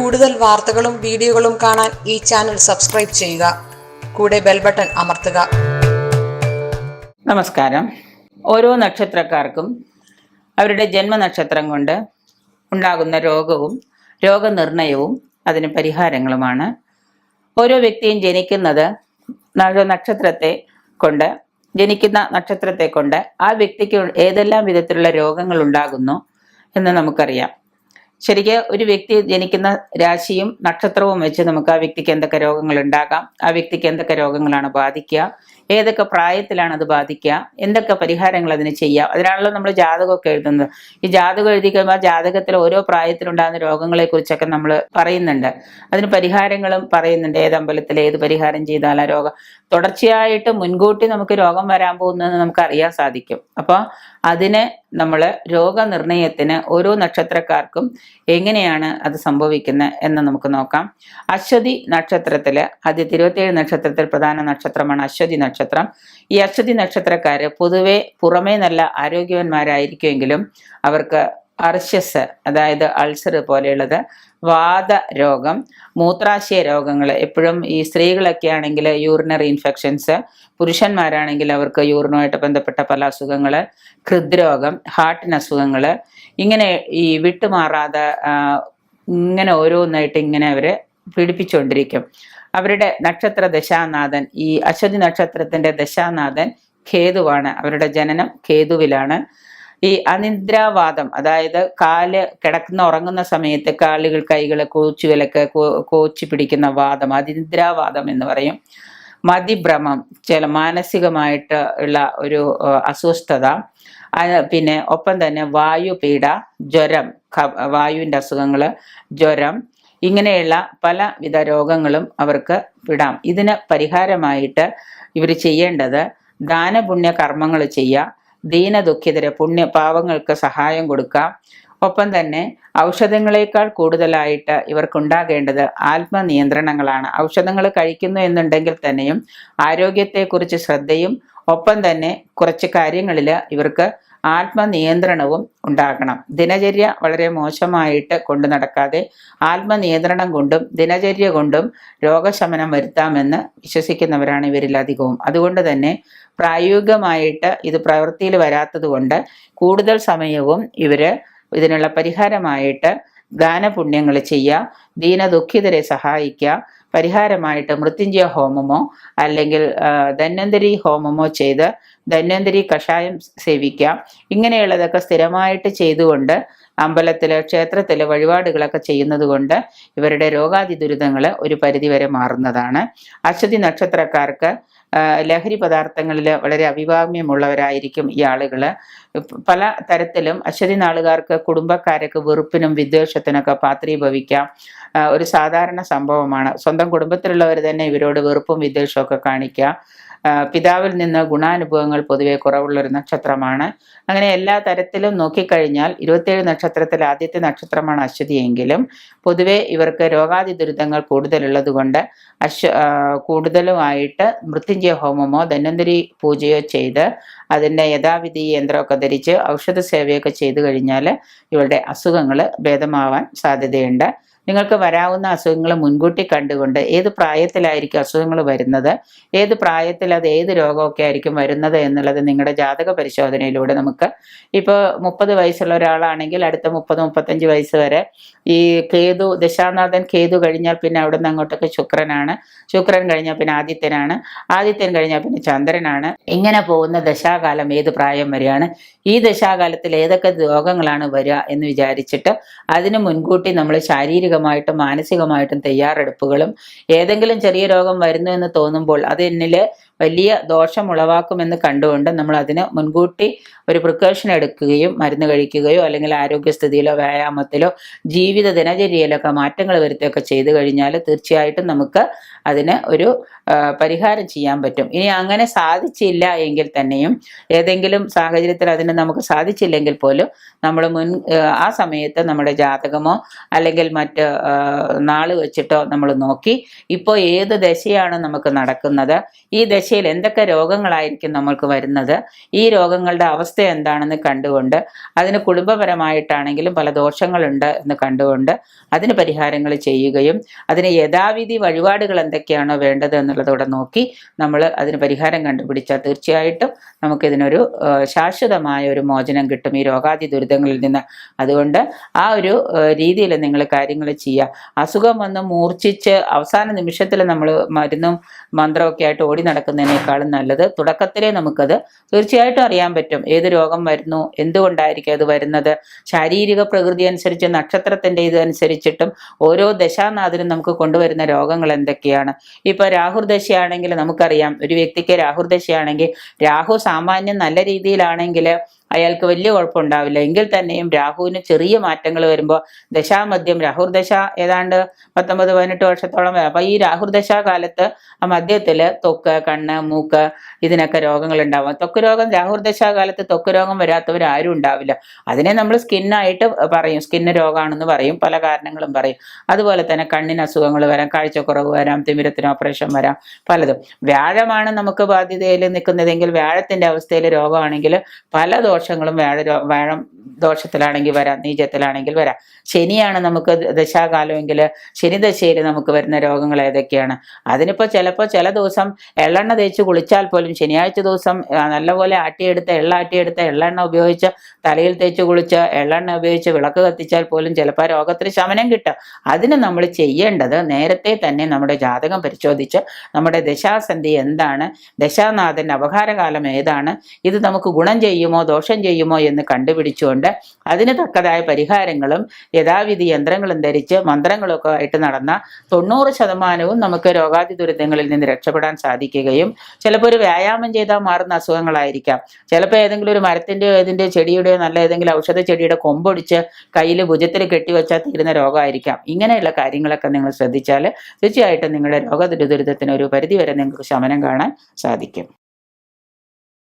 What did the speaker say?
കൂടുതൽ വാർത്തകളും വീഡിയോകളും കാണാൻ ഈ ചാനൽ സബ്സ്ക്രൈബ് ചെയ്യുക. കൂടെ ബെൽ ബട്ടൺ അമർത്തുക. നമസ്കാരം. ഓരോ നക്ഷത്രക്കാർക്കും അവരുടെ ജന്മനക്ഷത്രം കൊണ്ട് ഉണ്ടാകുന്ന രോഗവും രോഗനിർണയവും അതിന് പരിഹാരങ്ങളുമാണ്. ഓരോ വ്യക്തിയും ജനിക്കുന്ന നക്ഷത്രത്തെ കൊണ്ട് ആ വ്യക്തിക്ക് ഏതെല്ലാം വിധത്തിലുള്ള രോഗങ്ങൾ ഉണ്ടാകുന്നു എന്ന് നമുക്കറിയാം. ശരിക്കും ഒരു വ്യക്തി ജനിക്കുന്ന രാശിയും നക്ഷത്രവും വെച്ച് നമുക്ക് ആ വ്യക്തിക്ക് എന്തൊക്കെ രോഗങ്ങൾ ഉണ്ടാകാം, ആ വ്യക്തിക്ക് എന്തൊക്കെ രോഗങ്ങളാണ് ബാധിക്കുക, ഏതൊക്കെ പ്രായത്തിലാണ് അത് ബാധിക്കുക, എന്തൊക്കെ പരിഹാരങ്ങൾ അതിന് ചെയ്യാം. അതിനാണല്ലോ നമ്മൾ ജാതകമൊക്കെ എഴുതുന്നത്. ഈ ജാതകം എഴുതി കഴിയുമ്പോൾ ആ ജാതകത്തിൽ ഓരോ പ്രായത്തിലുണ്ടാകുന്ന രോഗങ്ങളെ കുറിച്ചൊക്കെ നമ്മൾ പറയുന്നുണ്ട്. അതിന് പരിഹാരങ്ങളും പറയുന്നുണ്ട്. ഏത് അമ്പലത്തിൽ ഏത് പരിഹാരം ചെയ്താൽ ആ രോഗം തുടർച്ചയായിട്ട് മുൻകൂട്ടി നമുക്ക് രോഗം വരാൻ പോകുന്നതെന്ന് നമുക്ക് അറിയാൻ സാധിക്കും. അപ്പോൾ അതിന് നമ്മൾ രോഗനിർണയത്തിന് ഓരോ നക്ഷത്രക്കാർക്കും എങ്ങനെയാണ് അത് സംഭവിക്കുന്നത് എന്ന് നമുക്ക് നോക്കാം. അശ്വതി നക്ഷത്രത്തില് ആദ്യത്തെ 27 നക്ഷത്രത്തിൽ പ്രധാന നക്ഷത്രമാണ് അശ്വതി നക്ഷത്രം. ഈ അശ്വതി നക്ഷത്രക്കാര് പൊതുവെ പുറമേ നല്ല ആരോഗ്യവാന്മാരായിരിക്കുമെങ്കിലും അവർക്ക് അർശസ്, അതായത് അൾസർ പോലെയുള്ളത്, വാതരോഗം, മൂത്രാശയ രോഗങ്ങൾ, എപ്പോഴും ഈ സ്ത്രീകളൊക്കെ ആണെങ്കിൽ യൂറിനറി ഇൻഫെക്ഷൻസ്, പുരുഷന്മാരാണെങ്കിൽ അവർക്ക് യൂറിനുമായിട്ട് ബന്ധപ്പെട്ട പല അസുഖങ്ങൾ, ഹൃദ്രോഗം, ഹാർട്ടിന് അസുഖങ്ങൾ, ഇങ്ങനെ ഈ വിട്ടുമാറാതെ ഇങ്ങനെ ഓരോന്നായിട്ട് ഇങ്ങനെ അവരെ പീഡിപ്പിച്ചുകൊണ്ടിരിക്കും. അവരുടെ നക്ഷത്ര ദശാനാഥൻ, ഈ അശ്വതി നക്ഷത്രത്തിന്റെ ദശാനാഥൻ കേതുവാണ്. അവരുടെ ജനനം കേതുവിലാണ്. ഈ അനിദ്രാവാദം, അതായത് കാല് ഉറങ്ങുന്ന സമയത്ത് കാലുകൾ കൈകൾ കോച്ചി പിടിക്കുന്ന വാദം, അനിദ്രാവാദം എന്ന് പറയും. മതിഭ്രമം, ചില മാനസികമായിട്ട് ഉള്ള ഒരു അസ്വസ്ഥത, പിന്നെ ഒപ്പം തന്നെ വായുപീഡ, ജ്വരം, വായുവിൻ്റെ അസുഖങ്ങൾ, ജ്വരം, ഇങ്ങനെയുള്ള പലവിധ രോഗങ്ങളും അവർക്ക് വിടാം. ഇതിന് പരിഹാരമായിട്ട് ഇവർ ചെയ്യേണ്ടത് ദാനപുണ്യ കർമ്മങ്ങൾ ചെയ്യുക, ദീനദുഃഖിതരെ പാവങ്ങൾക്ക് സഹായം കൊടുക്കുക. ഒപ്പം തന്നെ ഔഷധങ്ങളെക്കാൾ കൂടുതലായിട്ട് ഇവർക്കുണ്ടാകേണ്ടത് ആത്മനിയന്ത്രണങ്ങളാണ്. ഔഷധങ്ങൾ കഴിക്കുന്നു എന്നുണ്ടെങ്കിൽ തന്നെയും ആരോഗ്യത്തെക്കുറിച്ച് ശ്രദ്ധയും ഒപ്പം തന്നെ കുറച്ച് കാര്യങ്ങളിൽ ഇവർക്ക് ആത്മനിയന്ത്രണവും ഉണ്ടാകണം. ദിനചര്യ വളരെ മോശമായിട്ട് കൊണ്ടു നടക്കാതെ ആത്മനിയന്ത്രണം കൊണ്ടും ദിനചര്യ കൊണ്ടും രോഗശമനം വരുത്താമെന്ന് വിശ്വസിക്കുന്നവരാണ് ഇവരിൽ അധികവും. അതുകൊണ്ട് തന്നെ പ്രായോഗികമായിട്ട് ഇത് പ്രവൃത്തിയിൽ വരാത്തത് കൊണ്ട് കൂടുതൽ സമയവും ഇവര് ഇതിനുള്ള പരിഹാരമായിട്ട് ദാനപുണ്യങ്ങൾ ചെയ്യുക, ദീനദുഃഖിതരെ സഹായിക്കുക, പരിഹാരമായിട്ട് മൃത്യുഞ്ജയ ഹോമമോ അല്ലെങ്കിൽ ധന്വന്തരി ഹോമമോ ചെയ്ത് ധന്വന്തരി കഷായം സേവിക്കാം. ഇങ്ങനെയുള്ളതൊക്കെ സ്ഥിരമായിട്ട് ചെയ്തുകൊണ്ട് അമ്പലത്തില് ക്ഷേത്രത്തില് വഴിപാടുകളൊക്കെ ചെയ്യുന്നത് കൊണ്ട് ഇവരുടെ രോഗാദി ദുരിതങ്ങൾ ഒരു പരിധിവരെ മാറുന്നതാണ്. അശ്വതി നക്ഷത്രക്കാർക്ക് ലഹരി പദാർത്ഥങ്ങളിൽ വളരെ അഭികാമ്യമുള്ളവരായിരിക്കും ഈ ആളുകൾ. പല തരത്തിലും അശ്വതി നാളുകാർക്ക് കുടുംബക്കാരൊക്കെ വെറുപ്പിനും വിദ്വേഷത്തിനൊക്കെ പാത്രീഭവിക്കാം. ഒരു സാധാരണ സംഭവമാണ്. സ്വന്തം കുടുംബത്തിലുള്ളവർ തന്നെ ഇവരോട് വെറുപ്പും വിദ്വേഷവും ഒക്കെ കാണിക്കുക. പിതാവിൽ നിന്ന് ഗുണാനുഭവങ്ങൾ പൊതുവെ കുറവുള്ളൊരു നക്ഷത്രമാണ്. അങ്ങനെ എല്ലാ തരത്തിലും നോക്കിക്കഴിഞ്ഞാൽ 27 നക്ഷത്രത്തിൽ ആദ്യത്തെ നക്ഷത്രമാണ് അശ്വതി എങ്കിലും പൊതുവെ ഇവർക്ക് രോഗാദി ദുരിതങ്ങൾ കൂടുതലുള്ളത് കൊണ്ട് കൂടുതലുമായിട്ട് മൃത്യുഞ്ജയ ഹോമമോ ധന്വന്തരി പൂജയോ ചെയ്ത് അതിൻ്റെ യഥാവിധി യന്ത്രമൊക്കെ ധരിച്ച് ഔഷധ സേവയൊക്കെ ചെയ്തു കഴിഞ്ഞാൽ ഇവരുടെ അസുഖങ്ങൾ ഭേദമാവാൻ സാധ്യതയുണ്ട്. നിങ്ങൾക്ക് വരാവുന്ന അസുഖങ്ങൾ മുൻകൂട്ടി കണ്ടുകൊണ്ട് ഏത് പ്രായത്തിലായിരിക്കും അസുഖങ്ങൾ വരുന്നത്, ഏത് പ്രായത്തിൽ അത് ഏത് രോഗമൊക്കെ ആയിരിക്കും വരുന്നത് എന്നുള്ളത് നിങ്ങളുടെ ജാതക പരിശോധനയിലൂടെ നമുക്ക് ഇപ്പോൾ 30 വയസ്സുള്ള ഒരാളാണെങ്കിൽ അടുത്ത 30-35 വയസ്സ് വരെ ഈ കേതു ദശാനാഥൻ കേതു കഴിഞ്ഞാൽ പിന്നെ അവിടെ നിന്ന് അങ്ങോട്ടൊക്കെ ശുക്രനാണ്, ശുക്രൻ കഴിഞ്ഞാൽ പിന്നെ ആദിത്യൻ കഴിഞ്ഞാൽ പിന്നെ ചന്ദ്രനാണ്. ഇങ്ങനെ പോകുന്ന ദശാകാലം ഏത് പ്രായം വരെയാണ്, ഈ ദശാകാലത്തിൽ ഏതൊക്കെ രോഗങ്ങളാണ് വരിക എന്ന് വിചാരിച്ചിട്ട് അതിന് മുൻകൂട്ടി നമ്മൾ ശാരീരികമായിട്ടും മാനസികമായിട്ടും തയ്യാറെടുപ്പുകളും ഏതെങ്കിലും ചെറിയ രോഗം വരുന്നു എന്ന് തോന്നുമ്പോൾ അത് എന്നില് വലിയ ദോഷം ഉളവാക്കുമെന്ന് കണ്ടുകൊണ്ട് നമ്മൾ അതിന് മുൻകൂട്ടി ഒരു പ്രിക്കോഷൻ എടുക്കുകയും മരുന്ന് കഴിക്കുകയോ അല്ലെങ്കിൽ ആരോഗ്യസ്ഥിതിയിലോ വ്യായാമത്തിലോ ജീവിത ദിനചര്യയിലൊക്കെ മാറ്റങ്ങൾ വരുത്തുകയൊക്കെ ചെയ്തു കഴിഞ്ഞാൽ തീർച്ചയായിട്ടും നമുക്ക് അതിന് ഒരു പരിഹാരം ചെയ്യാൻ പറ്റും. ഇനി അങ്ങനെ സാധിച്ചില്ല എങ്കിൽ തന്നെയും ഏതെങ്കിലും സാഹചര്യത്തിൽ അതിന് നമുക്ക് സാധിച്ചില്ലെങ്കിൽ പോലും നമ്മൾ ആ സമയത്ത് നമ്മുടെ ജാതകമോ അല്ലെങ്കിൽ മറ്റ് നാള് വെച്ചിട്ടോ നമ്മൾ നോക്കി ഇപ്പോൾ ഏത് ദശയാണ് നമുക്ക് നടക്കുന്നത്, ഈ ദശ ദശയിൽ എന്തൊക്കെ രോഗങ്ങളായിരിക്കും നമ്മൾക്ക് വരുന്നത്, ഈ രോഗങ്ങളുടെ അവസ്ഥ എന്താണെന്ന് കണ്ടുകൊണ്ട് അതിന് കുടുംബപരമായിട്ടാണെങ്കിലും പല ദോഷങ്ങളുണ്ട് എന്ന് കണ്ടുകൊണ്ട് അതിന് പരിഹാരങ്ങൾ ചെയ്യുകയും അതിന് യഥാവിധി വഴിപാടുകൾ എന്തൊക്കെയാണോ വേണ്ടത് എന്നുള്ളതോടെ നോക്കി നമ്മൾ അതിന് പരിഹാരം കണ്ടുപിടിച്ചാൽ തീർച്ചയായിട്ടും നമുക്കിതിനൊരു ശാശ്വതമായ ഒരു മോചനം കിട്ടും ഈ രോഗാദി ദുരിതങ്ങളിൽ നിന്ന്. അതുകൊണ്ട് ആ ഒരു രീതിയിൽ നിങ്ങൾ കാര്യങ്ങൾ ചെയ്യുക. അസുഖം വന്ന് മൂർച്ഛിച്ച് അവസാന നിമിഷത്തിൽ നമ്മൾ മരുന്നും മന്ത്രമൊക്കെ ആയിട്ട് ഓടി നടക്കുന്നതിനേക്കാളും നല്ലത് തുടക്കത്തിലേ നമുക്കത് തീർച്ചയായിട്ടും അറിയാൻ പറ്റും ഏത് രോഗം വരുന്നു, എന്തുകൊണ്ടായിരിക്കും അത് വരുന്നത്. ശാരീരിക പ്രകൃതി അനുസരിച്ച് നക്ഷത്രത്തിന്റെ ഇതനുസരിച്ചിട്ടും ഓരോ ദശാനാഥനും നമുക്ക് കൊണ്ടുവരുന്ന രോഗങ്ങൾ എന്തൊക്കെയാണ്. ഇപ്പൊ രാഹുർദശയാണെങ്കിൽ നമുക്കറിയാം, ഒരു വ്യക്തിക്ക് രാഹുർദശയാണെങ്കിൽ രാഹു സാമാന്യം നല്ല രീതിയിലാണെങ്കിൽ അയാൾക്ക് വലിയ കുഴപ്പമുണ്ടാവില്ല. എങ്കിൽ തന്നെയും രാഹുവിന് ചെറിയ മാറ്റങ്ങൾ വരുമ്പോൾ ദശാമദ്യം, രാഹുർദശ ഏതാണ്ട് 19-18 വർഷത്തോളം വരും. അപ്പൊ ഈ രാഹുർദശ കാലത്ത് ആ മധ്യത്തില് ത്വക്ക്, കണ്ണ്, മൂക്ക് ഇതിനൊക്കെ രോഗങ്ങൾ ഉണ്ടാവും. ത്വക്ക് രോഗം രാഹുർദശ കാലത്ത് ത്വക്ക് രോഗം വരാത്തവർ ആരും ഉണ്ടാവില്ല. അതിനെ നമ്മൾ സ്കിന്നായിട്ട് പറയും, സ്കിന്ന് രോഗമാണെന്ന് പറയും, പല കാരണങ്ങളും പറയും. അതുപോലെ തന്നെ കണ്ണിന് അസുഖങ്ങൾ വരാം, കാഴ്ചക്കുറവ് വരാം, തിമിരത്തിന് ഓപ്പറേഷൻ വരാം, പലതും. വ്യാഴമാണ് നമുക്ക് ബാധ്യതയിൽ നിൽക്കുന്നതെങ്കിൽ വ്യാഴത്തിന്റെ അവസ്ഥയിൽ രോഗമാണെങ്കിൽ പല ദോഷങ്ങളും വ്യാഴം ദോഷത്തിലാണെങ്കിൽ വരാം, നീചത്തിലാണെങ്കിൽ വരാം. ശനിയാണ് നമുക്ക് ദശാകാലമെങ്കിൽ ശനിദശയിൽ നമുക്ക് വരുന്ന രോഗങ്ങൾ ഏതൊക്കെയാണ്. അതിനിപ്പോൾ ചിലപ്പോൾ ചില ദിവസം എള്ളെണ്ണ തേച്ച് കുളിച്ചാൽ പോലും ശനിയാഴ്ച ദിവസം നല്ലപോലെ ആട്ടിയെടുത്ത എള്ളെണ്ണ ഉപയോഗിച്ച് തലയിൽ തേച്ച് കുളിച്ച് എള്ളെണ്ണ ഉപയോഗിച്ച് വിളക്ക് കത്തിച്ചാൽ പോലും ചിലപ്പോൾ രോഗത്തിന് ശമനം കിട്ടും. അതിന് നമ്മൾ ചെയ്യേണ്ടത് നേരത്തെ തന്നെ നമ്മുടെ ജാതകം പരിശോധിച്ച് നമ്മുടെ ദശാസന്ധി എന്താണ്, ദശാനാഥൻ്റെ അപകാരകാലം ഏതാണ്, ഇത് നമുക്ക് ഗുണം ചെയ്യുമോ ദോഷം ചെയ്യുമോ എന്ന് കണ്ടുപിടിച്ചുകൊണ്ട് അതിന് തക്കതായ പരിഹാരങ്ങളും യഥാവിധി യന്ത്രങ്ങളും ധരിച്ച് മന്ത്രങ്ങളൊക്കെ ആയിട്ട് നടന്ന 90% നമുക്ക് രോഗാതി ദുരിതങ്ങളിൽ നിന്ന് രക്ഷപ്പെടാൻ സാധിക്കുകയും ചിലപ്പോൾ ഒരു വ്യായാമം ചെയ്താൽ മാറുന്ന അസുഖങ്ങളായിരിക്കാം. ചിലപ്പോൾ ഏതെങ്കിലും ഒരു മരത്തിൻ്റെയോ ഏതിൻ്റെ ചെടിയുടെയോ നല്ല ഏതെങ്കിലും ഔഷധ ചെടിയുടെ കൊമ്പൊടിച്ച് കയ്യിൽ ഭുജത്തിൽ കെട്ടിവെച്ചാൽ തീരുന്ന രോഗമായിരിക്കാം. ഇങ്ങനെയുള്ള കാര്യങ്ങളൊക്കെ നിങ്ങൾ ശ്രദ്ധിച്ചാൽ തീർച്ചയായിട്ടും നിങ്ങളുടെ രോഗദുരിതത്തിന് ഒരു പരിധിവരെ നിങ്ങൾക്ക് ശമനം കാണാൻ സാധിക്കും.